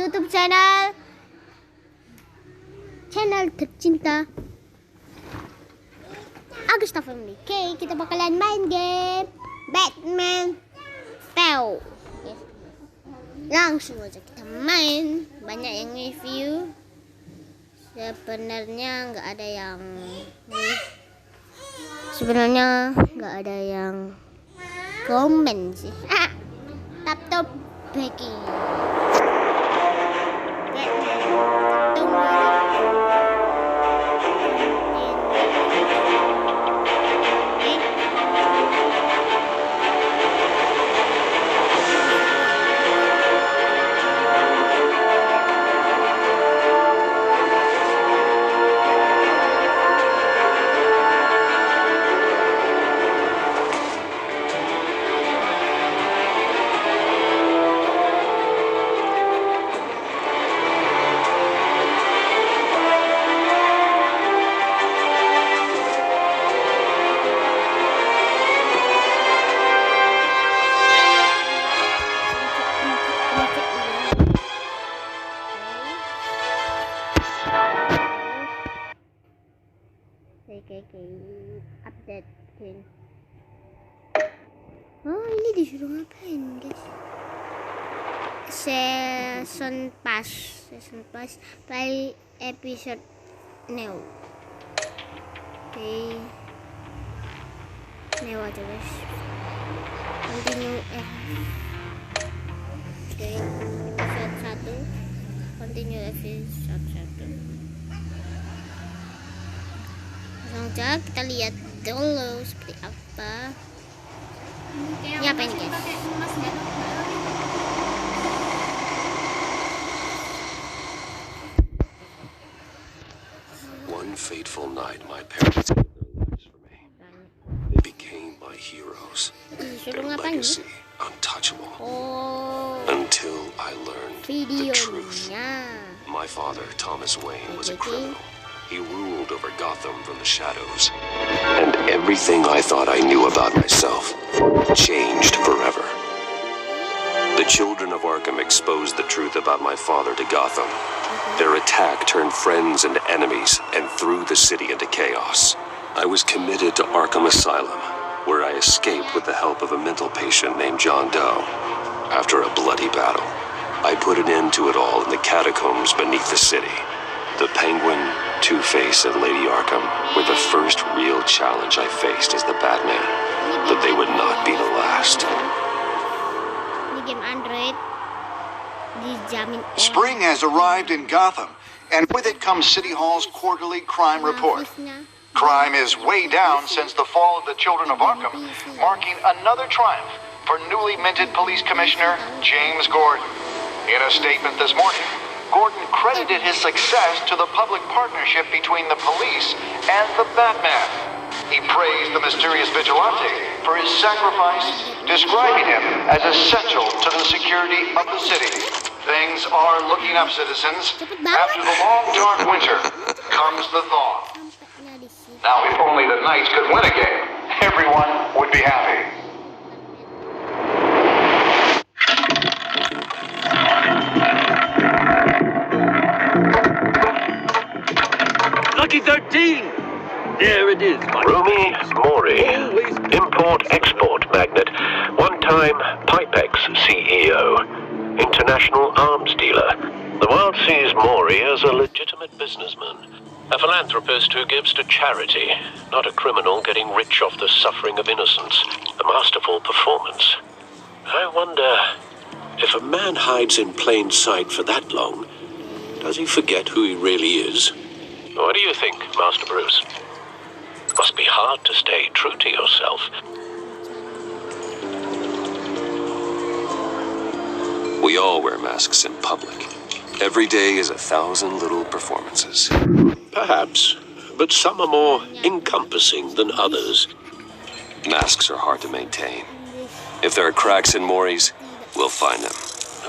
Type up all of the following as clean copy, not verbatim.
YouTube channel tercinta Agusta Family. Oke, kita bakalan main game Batman Teo. Langsung aja kita main. Banyak yang review. Sebenarnya nggak ada yang komen sih. Laptop breaking. Update. Oh, ini disuruh ngapain, guys? Season pass play episode new. Oke. New aja, guys. Continue Oke, episode 1. Continue episode 1. Langsung kita lihat dulu seperti apa. Ini apa ini, guys? One fateful night, my parents gave their lives for me. They became my heroes. Their legacy untouchable. Until I learned the truth. My father, Thomas Wayne, was a criminal. He ruled over Gotham from the shadows. And everything I thought I knew about myself changed forever. The children of Arkham exposed the truth about my father to Gotham. Their attack turned friends and enemies and threw the city into chaos. I was committed to Arkham Asylum, where I escaped with the help of a mental patient named John Doe. After a bloody battle, I put an end to it all in the catacombs beneath the city. The Penguin, Two-Face, and Lady Arkham were the first real challenge I faced as the Batman, but they would not be the last. Spring has arrived in Gotham, and with it comes City Hall's quarterly crime report. Crime is way down since the fall of the Children of Arkham, marking another triumph for newly minted Police Commissioner James Gordon. In a statement this morning, Gordon credited his success to the public partnership between the police and the Batman. He praised the mysterious vigilante for his sacrifice, describing him as essential to the security of the city. Things are looking up, citizens. After the long, dark winter comes the thaw. Now, if only the Knights could win a game, everyone would be happy. Lucky 13! There it is, my Rumi Mori, import-export magnate, one-time Pipex CEO, international arms dealer. The world sees Mori as a legitimate businessman, a philanthropist who gives to charity, not a criminal getting rich off the suffering of innocence. A masterful performance. I wonder, if a man hides in plain sight for that long, does he forget who he really is? What do you think, Master Bruce? Must be hard to stay true to yourself. We all wear masks in public. Every day is 1,000 little performances. Perhaps, but some are more encompassing than others. Masks are hard to maintain. If there are cracks in Mori's, we'll find them.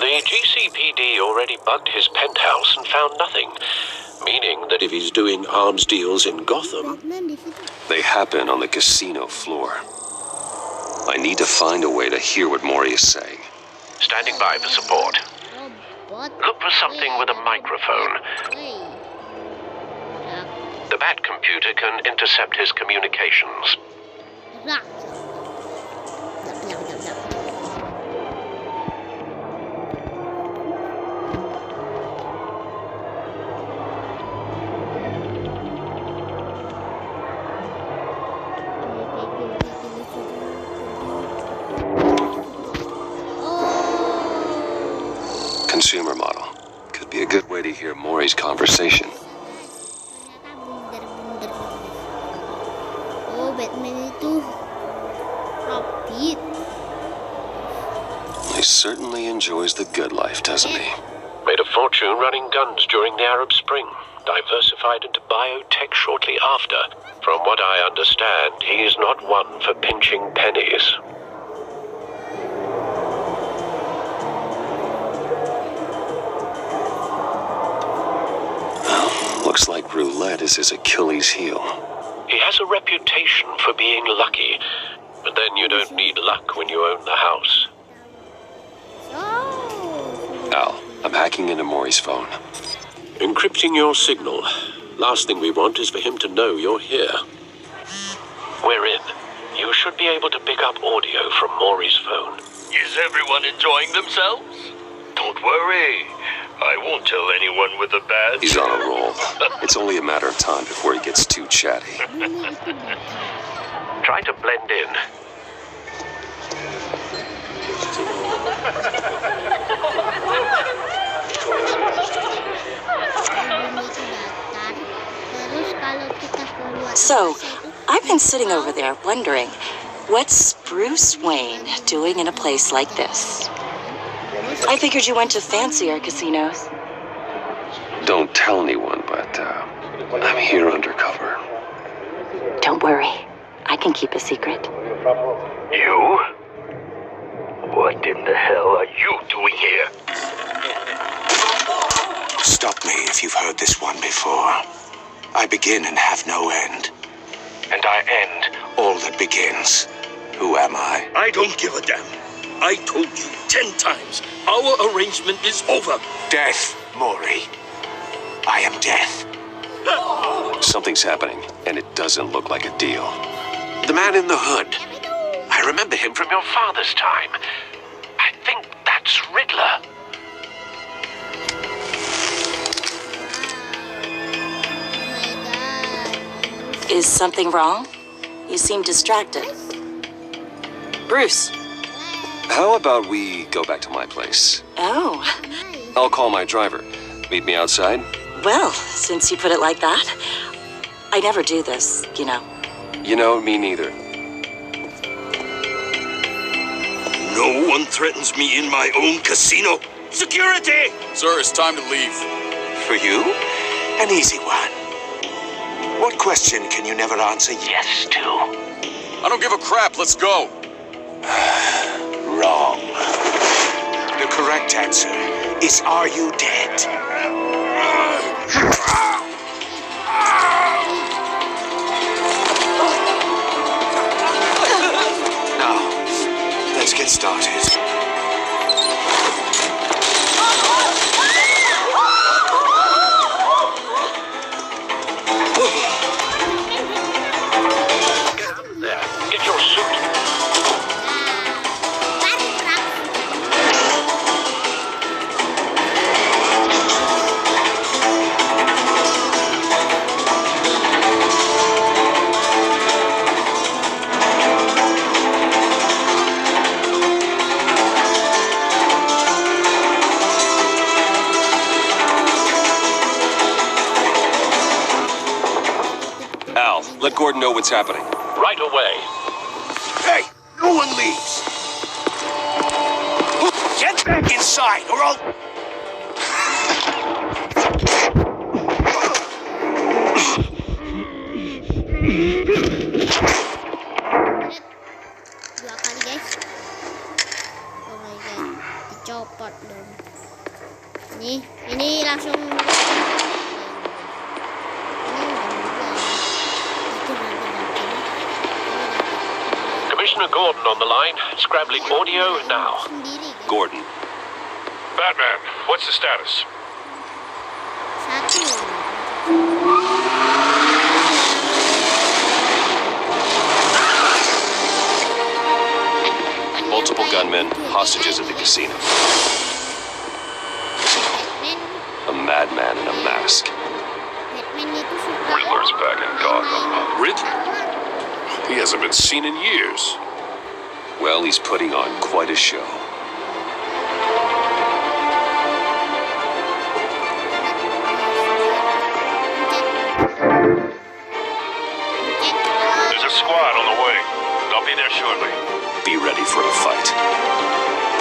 The GCPD already bugged his penthouse and found nothing. Meaning that if he's doing arms deals in Gotham, they happen on the casino floor. I need to find a way to hear what Mori is saying. Standing by for support. Look for something with a microphone. The Bat computer can intercept his communications. Consumer model. Could be a good way to hear Maury's conversation. Oh, Batman itu Robin. He certainly enjoys the good life, doesn't he? Made a fortune running guns during the Arab Spring. Diversified into biotech shortly after. From what I understand, he is not one for pinching pennies. Looks like roulette is his Achilles heel. He has a reputation for being lucky, but then you don't need luck when you own the house. Al, I'm hacking into Maury's phone. Encrypting your signal. Last thing we want is for him to know you're here. We're in. You should be able to pick up audio from Maury's phone. Is everyone enjoying themselves? Don't worry. I won't tell anyone with a badge. He's on a roll. It's only a matter of time before he gets too chatty. Try to blend in. So, I've been sitting over there wondering, what's Bruce Wayne doing in a place like this? I figured you went to fancier casinos. Don't tell anyone, but I'm here undercover. Don't worry, I can keep a secret. You? What in the hell are you doing here? Stop me if you've heard this one before. I begin and have no end. And I end all that begins. Who am I? I don't give a damn. I told you 10 times. Our arrangement is over. Death, Maury. I am death. Something's happening, and it doesn't look like a deal. The man in the hood. I remember him from your father's time. I think that's Riddler. Is something wrong? You seem distracted. Bruce. How about we go back to my place? Oh, I'll call my driver. Meet me outside? well, since you put it like that, I never do this, you know. You know, me neither. No one threatens me in my own casino. Security! Sir, it's time to leave. For you? An easy one. What question can you never answer yes to? I don't give a crap. Let's go. Wrong. The correct answer is, are you dead? Now, let's get started. There, get your suit. Al, let Gordon know what's happening. Right away. Hey, no one leaves. Get back inside, or I'll... Dua kali guys. Oh my god, dicopot dong. Ini langsung. Commissioner Gordon on the line, scrabbling audio now. Gordon. Batman, what's the status? men, hostages at the casino. A madman in a mask. Batman itu suka. Riddler's back in Gotham. Riddler? He hasn't been seen in years. Well, he's putting on quite a show. There's a squad on the way. They'll be there shortly. Be ready for a fight.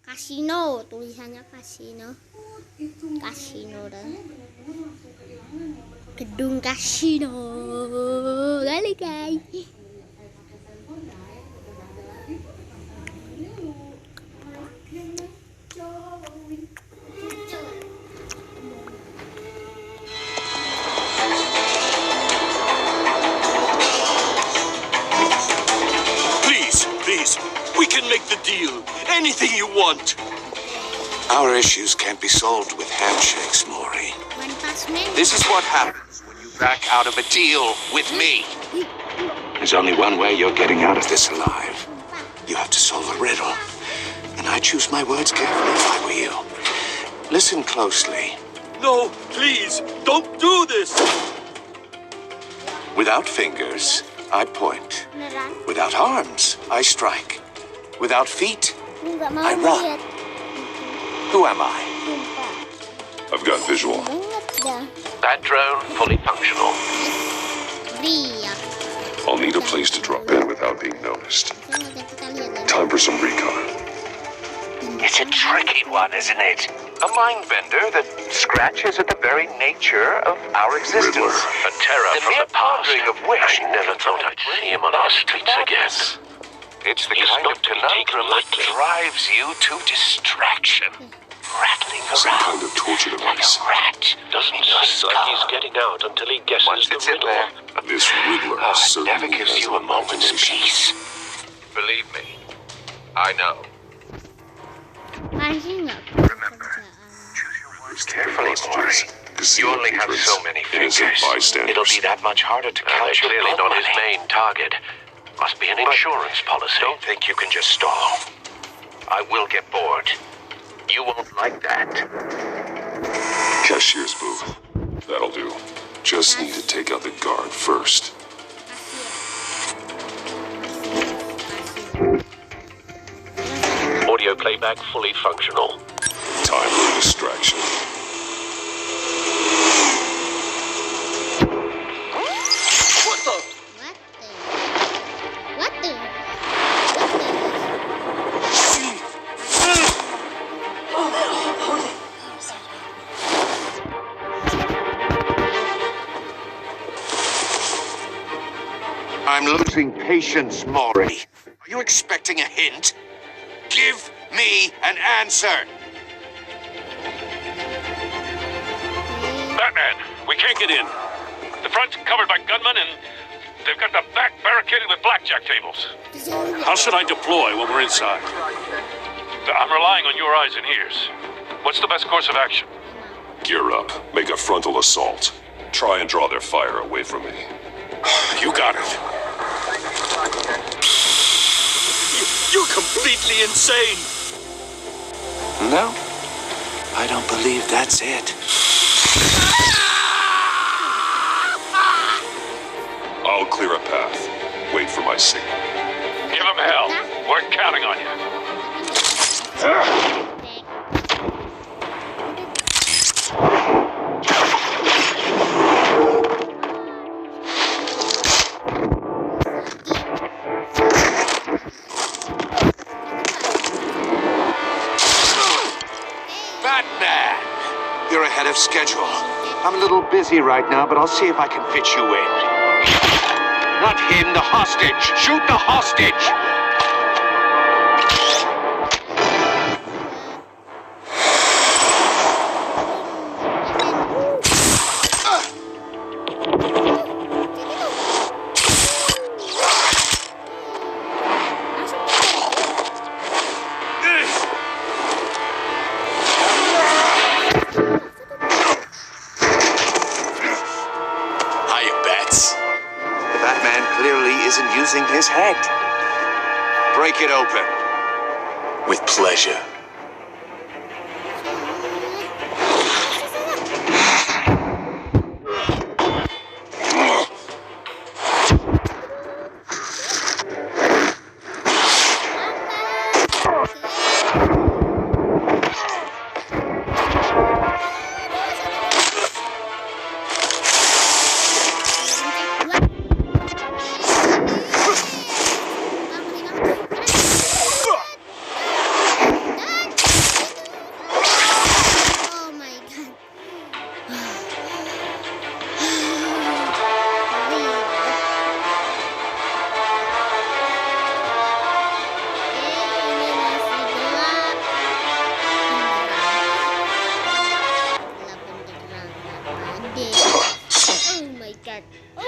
Kasino, tulisannya kasino. Kasino dah. Gedung kasino. Kali guys. Please, we can make the deal. Anything you want. Our issues can't be solved with handshakes, Maury. One Punch Man. This is what happens when you back out of a deal with me. There's only one way you're getting out of this alive. You have to solve a riddle. And I choose my words carefully if I were you. Listen closely. No, please, don't do this. Without fingers, I point. Beneran. Without arms, I strike. Without feet, Nggak mau I run. lihat. who am I? Sumpah. I've got visual. Banget dah. That drone fully functional. Ria. I'll need a place to drop in without being noticed. Kita lihat ya. Time for some recon. It's a tricky one, isn't it? A mind bender that scratches at the very nature of our existence. Riddler. A terror The from mere the past. pondering of which I never thought I'd see him on our streets again. It's the He's kind not of to be taken conundrum that lightly. drives you to distraction. Rattling Some around kind of torture like a device. rat. Doesn't in your look like he's skull. getting out until he guesses Once the it's in riddle. there, This Riddler it certainly never gives has you an a moment's imagination. peace. Believe me, I know. Anjing nggak? Carefully, Maury. You only have so many fingers. It'll be that much harder to count your clearly blood not his money. main target. Must be an insurance policy. Don't think you can just stall. I will get bored. You won't like that. Cashier's booth. That'll do. Just need to take out the guard first. Audio playback fully functional. Time for a distraction. What the? What the? I'm losing patience, Maury. Are you expecting a hint? Give me an answer. Batman, we can't get in. The front's covered by gunmen and they've got the back barricaded with blackjack tables. How should I deploy when we're inside? I'm relying on your eyes and ears. What's the best course of action? Gear up. Make a frontal assault. Try and draw their fire away from me. You got it. You're completely insane. No, I don't believe that's it. I'll clear a path. Wait for my signal. Give him hell. We're counting on you. Batman! You're ahead of schedule. I'm a little busy right now, but I'll see if I can fit you in. Not him, the hostage! Shoot the hostage! clearly isn't using his head. Break it open. With pleasure.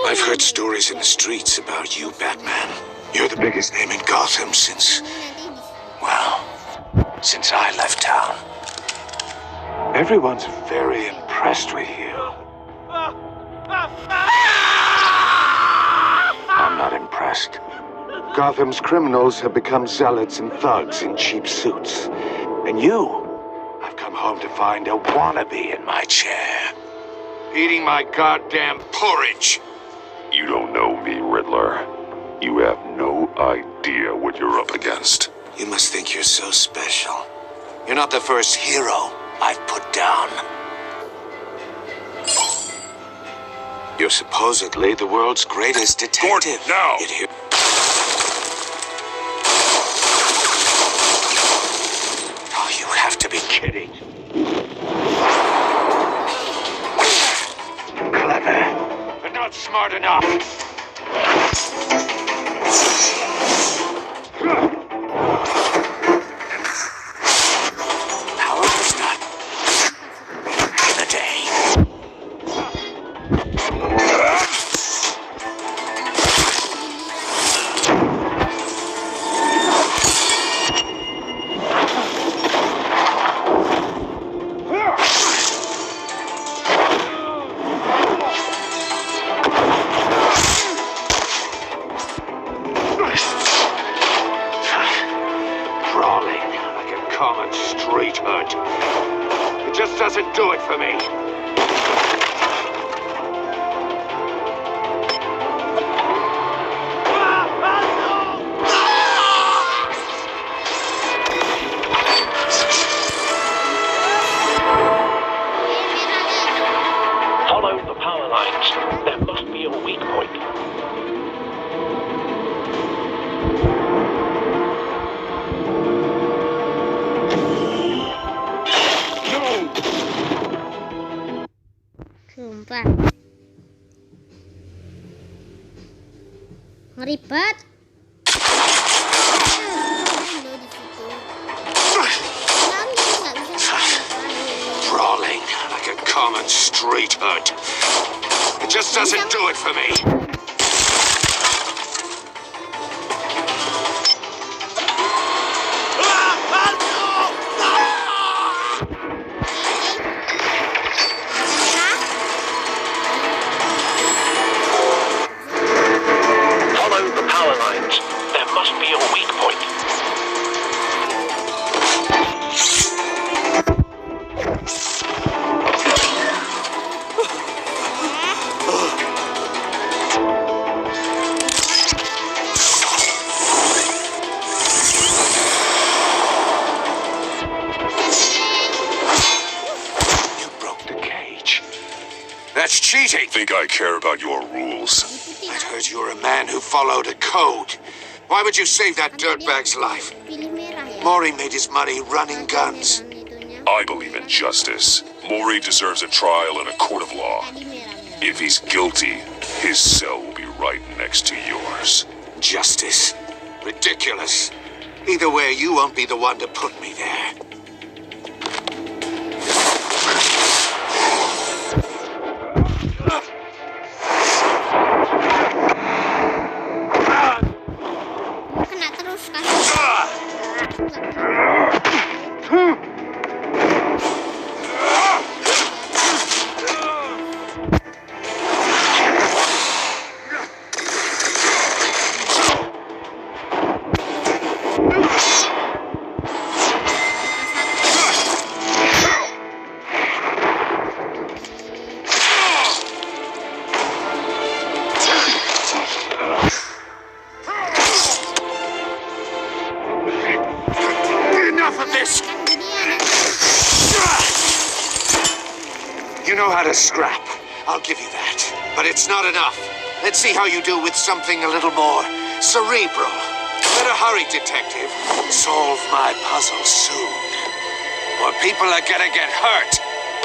I've heard stories in the streets about you, Batman. You're the biggest name in Gotham since I left town. Everyone's very impressed with you. I'm not impressed. Gotham's criminals have become zealots and thugs in cheap suits. And I've come home to find a wannabe in my chair, eating my goddamn porridge. You don't know me, Riddler. You have no idea what you're up against. You must think you're so special. You're not the first hero I've put down. You're supposedly the world's greatest detective. Gordon, now! Oh, you have to be kidding. Clever, but not smart enough. Power was not in the day. Common street hood. It just doesn't do it for me. Follow the power lines. There must be a weak point. Sumpah. Ngeri banget. Brawling like a common street hood. It just doesn't do it for me. There must be a weak point. You broke the cage. That's cheating. Think I care about your rules? I'd heard you were a man who followed a code. Why would you save that dirtbag's life? Mori made his money running guns. I believe in justice. Mori deserves a trial in a court of law. If he's guilty, his cell will be right next to yours. Justice? Ridiculous. Either way, you won't be the one to put me there. Kena terus kan. know how to scrap. I'll give you that. But it's not enough. Let's see how you do with something a little more cerebral. Better hurry, detective. Solve my puzzle soon. Or people are gonna get hurt.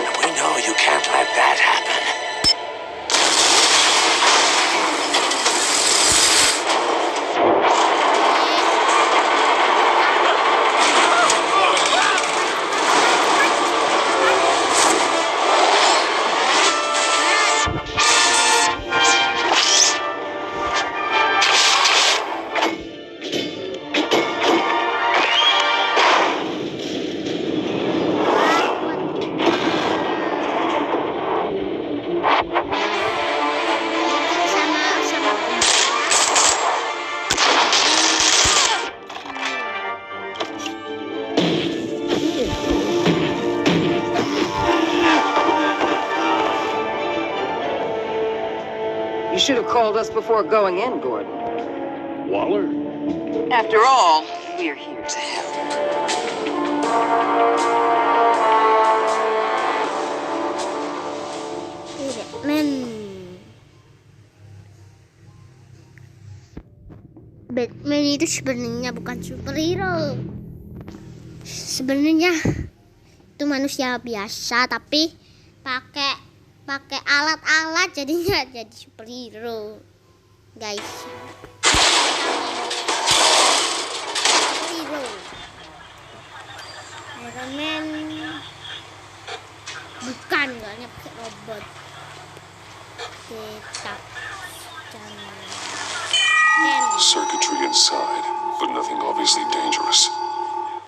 And we know you can't let that happen. You should have called us before going in, Gordon. Waller? After all, we're here to help. Batman itu sebenarnya bukan superhero. Sebenarnya itu manusia biasa tapi pakai alat-alat jadinya jadi superhero, guys. Superhero. Iron Man bukan, soalnya pakai robot. Kita Circuitry inside, but nothing obviously dangerous.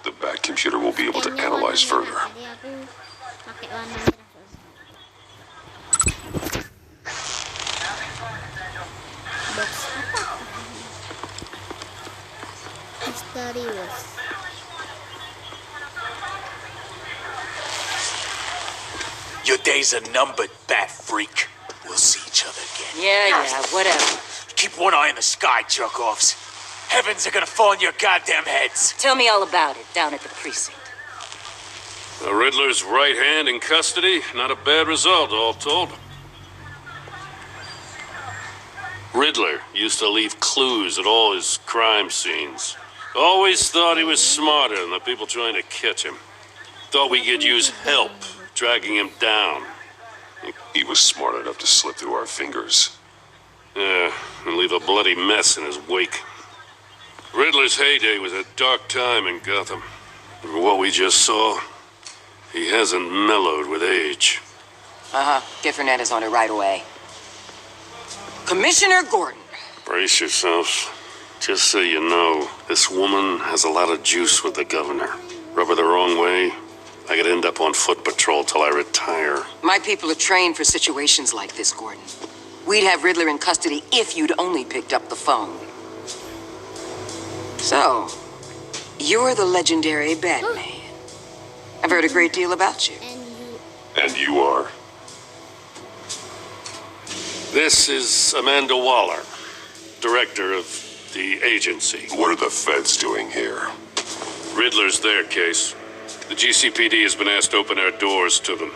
The Bat computer will be able to analyze further. Jadi aku pakai warna merah. Box apa? Misterius. Your days are numbered, Bat Freak. We'll see each other again. Yeah, whatever. Keep one eye in the sky, jerk-offs. Heavens are gonna fall on your goddamn heads. Tell me all about it down at the precinct. The Riddler's right hand in custody. Not a bad result, all told. Riddler used to leave clues at all his crime scenes. Always thought he was smarter than the people trying to catch him. Thought we could use help dragging him down. He was smart enough to slip through our fingers. Yeah, and leave a bloody mess in his wake. Riddler's heyday was a dark time in Gotham. For what we just saw, he hasn't mellowed with age. Get Fernandez on it right away. Commissioner Gordon. Brace yourselves. Just so you know, this woman has a lot of juice with the governor. Rub her the wrong way, I could end up on foot patrol till I retire. My people are trained for situations like this, Gordon. We'd have Riddler in custody if you'd only picked up the phone. So, you're the legendary Batman. I've heard a great deal about you. And you are? This is Amanda Waller, director of the agency. What are the feds doing here? Riddler's their case. The GCPD has been asked to open our doors to them.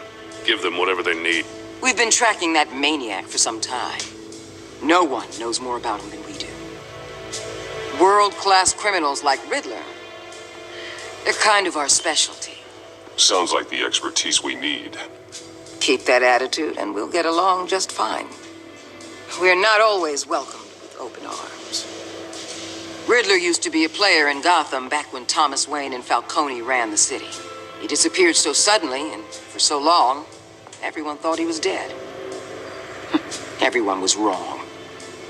Give them whatever they need. We've been tracking that maniac for some time. No one knows more about him than we do. World-class criminals like Riddler, they're kind of our specialty. Sounds like the expertise we need. Keep that attitude and we'll get along just fine. We're not always welcomed with open arms. Riddler used to be a player in Gotham back when Thomas Wayne and Falcone ran the city. He disappeared so suddenly and for so long, everyone thought he was dead. Everyone was wrong.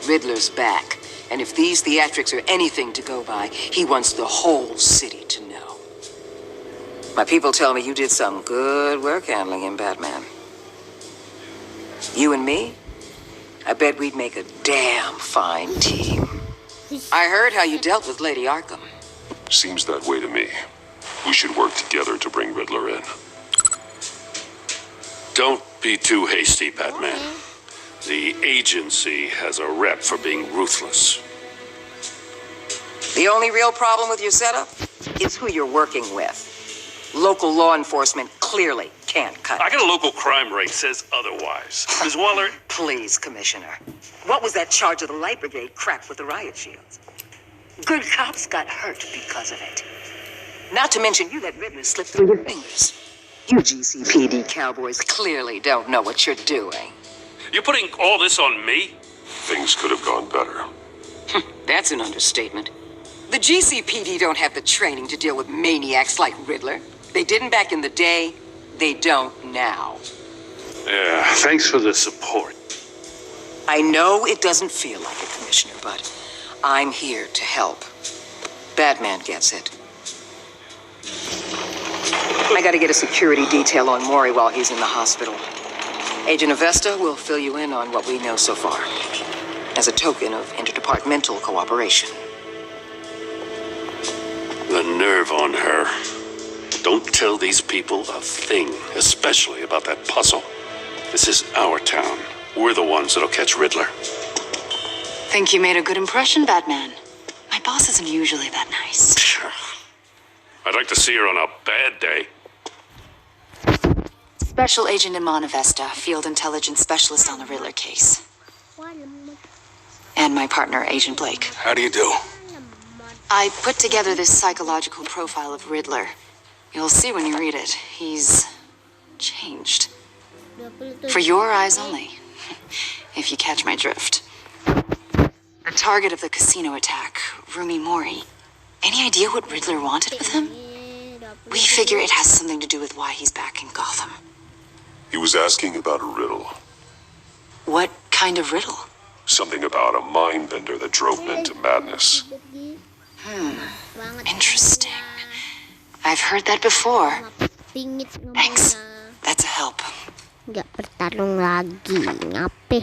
Riddler's back, and if these theatrics are anything to go by, he wants the whole city to know. My people tell me you did some good work handling him, Batman. You and me? I bet we'd make a damn fine team. I heard how you dealt with Lady Arkham. Seems that way to me. We should work together to bring Riddler in. Don't be too hasty, Batman. The agency has a rep for being ruthless. The only real problem with your setup is who you're working with. Local law enforcement clearly can't cut I it. got a local crime rate says otherwise. Ms. Waller, Please, Commissioner. What was that charge of the Light Brigade cracked with the riot shields? Good cops got hurt because of it. Not to mention you let Riddler slip through your fingers. You GCPD cowboys clearly don't know what you're doing. you're putting all this on me? Things could have gone better. That's an understatement. The GCPD don't have the training to deal with maniacs like Riddler. They didn't back in the day. They don't now. Yeah, thanks for the support. I know it doesn't feel like it, Commissioner, but I'm here to help. Batman gets it. I gotta get a security detail on Maury while he's in the hospital. Agent Avesta will fill you in on what we know so far, as a token of interdepartmental cooperation. The nerve on her. Don't tell these people a thing, especially about that puzzle. This is our town. We're the ones that'll catch Riddler. Think you made a good impression, Batman. My boss isn't usually that nice. I'd like to see her on a bad day. Special Agent Iman Avesta, Field Intelligence Specialist on the Riddler case. And my partner, Agent Blake. How do you do? I put together this psychological profile of Riddler. You'll see when you read it. He's changed. For your eyes only, if you catch my drift. The target of the casino attack, Rumi Mori. Any idea what Riddler wanted with him? We figure it has something to do with why he's back in Gotham. He was asking about a riddle. What kind of riddle? Something about a mind bender that drove men to madness. Interesting. I've heard that before. Bingit Thanks. That's a help. Nggak bertarung lagi. Ngape.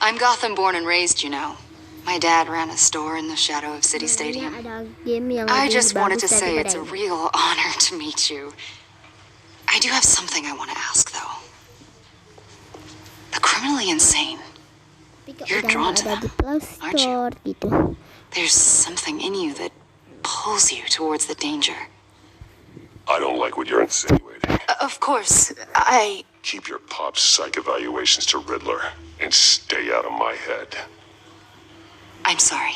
I'm Gotham born and raised, you know. My dad ran a store in the shadow of City Stadium. I just wanted to say it's a real honor to meet you. I do have something I want to ask, though. The criminally insane. You're drawn to them, aren't you? Gitu. There's something in you that pulls you towards the danger. I don't like what you're insinuating. Of course, Keep your pop psych evaluations to Riddler and stay out of my head. I'm sorry.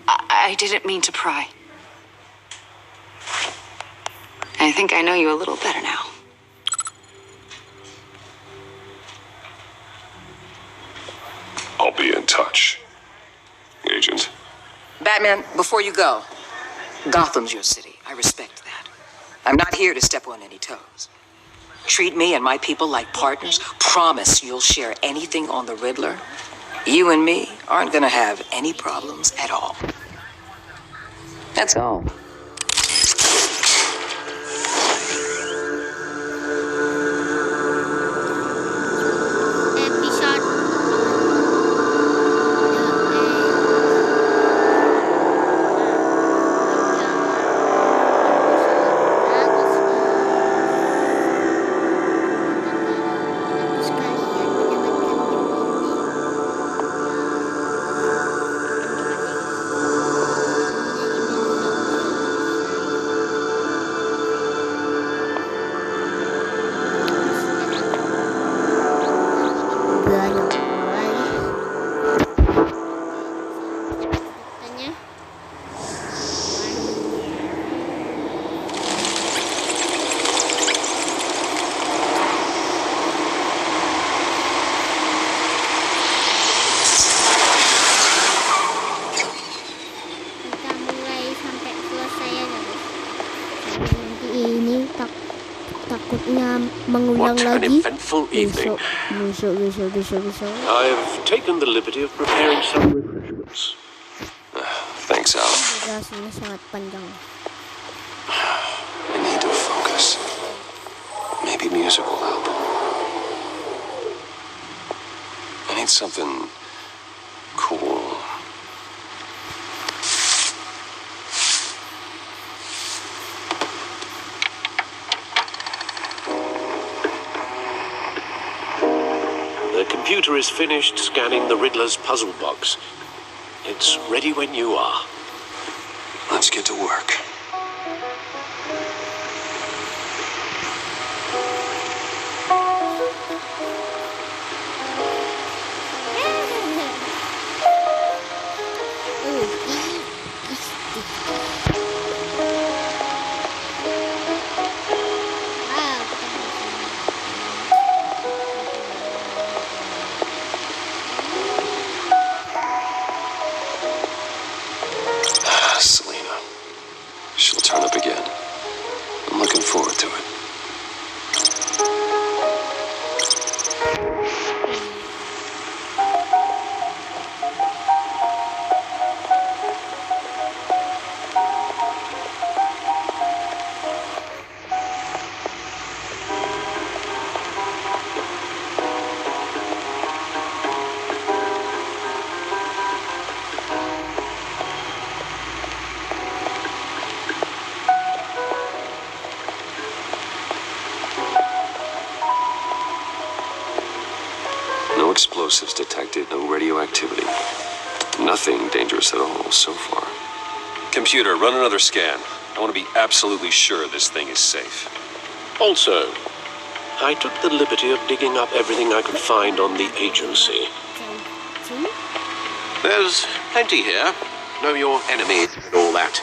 I didn't mean to pry. I think I know you a little better now. I'll be in touch. Agent. Batman, before you go, Gotham's your city. I respect that. I'm not here to step on any toes. Treat me and my people like partners. Promise you'll share anything on the Riddler. You and me aren't gonna have any problems at all. That's all. Episode takutnya mengulang What an lagi. eventful evening. Besok. I've taken the liberty of preparing some refreshments. Thanks, Al. Durasinya sangat panjang. I need to focus. Maybe music will help. I need something cool. The computer is finished scanning the Riddler's puzzle box. It's ready when you are. Let's get to work. explosives detected, no radioactivity. Nothing dangerous at all so far. Computer, run another scan. I want to be absolutely sure this thing is safe. Also, I took the liberty of digging up everything I could find on the agency. There's plenty here. Know your enemy and all that.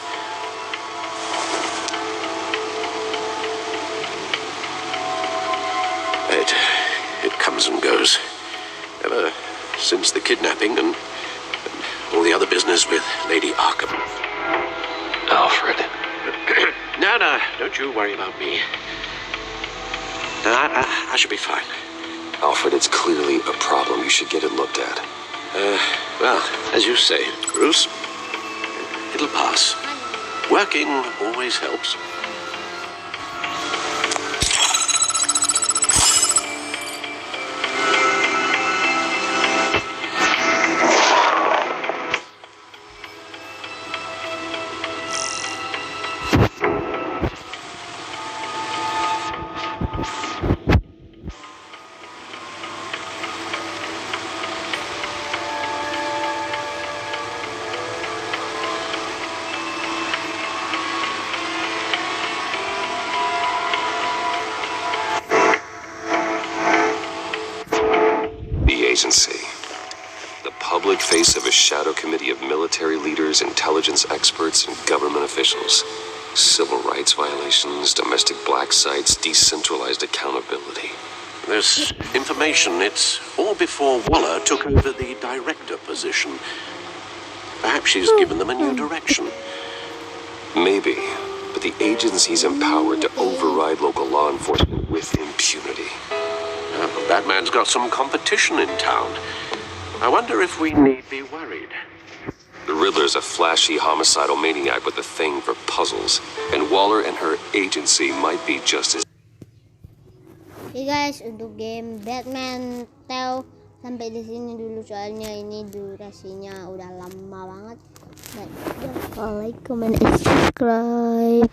It comes and goes. Ever since the kidnapping and all the other business with Lady Arkham. Alfred. No, don't you worry about me. No, I should be fine. Alfred, it's clearly a problem. You should get it looked at. Well, as you say, Bruce, it'll pass. Working always helps. Agency. The public face of a shadow committee of military leaders, intelligence experts, and government officials. Civil rights violations, domestic black sites, decentralized accountability. This information, it's all before Waller took over the director position. Perhaps she's given them a new direction. Maybe, but the agency's empowered to override local law enforcement with impunity. Batman's got some competition in town. I wonder if we need be worried. The Riddler's a flashy homicidal maniac with a thing for puzzles, and Waller and her agency might be just as... Oke guys, untuk game Batman Tale sampai di sini dulu, soalnya ini durasinya udah lama banget. Like, comment, and subscribe.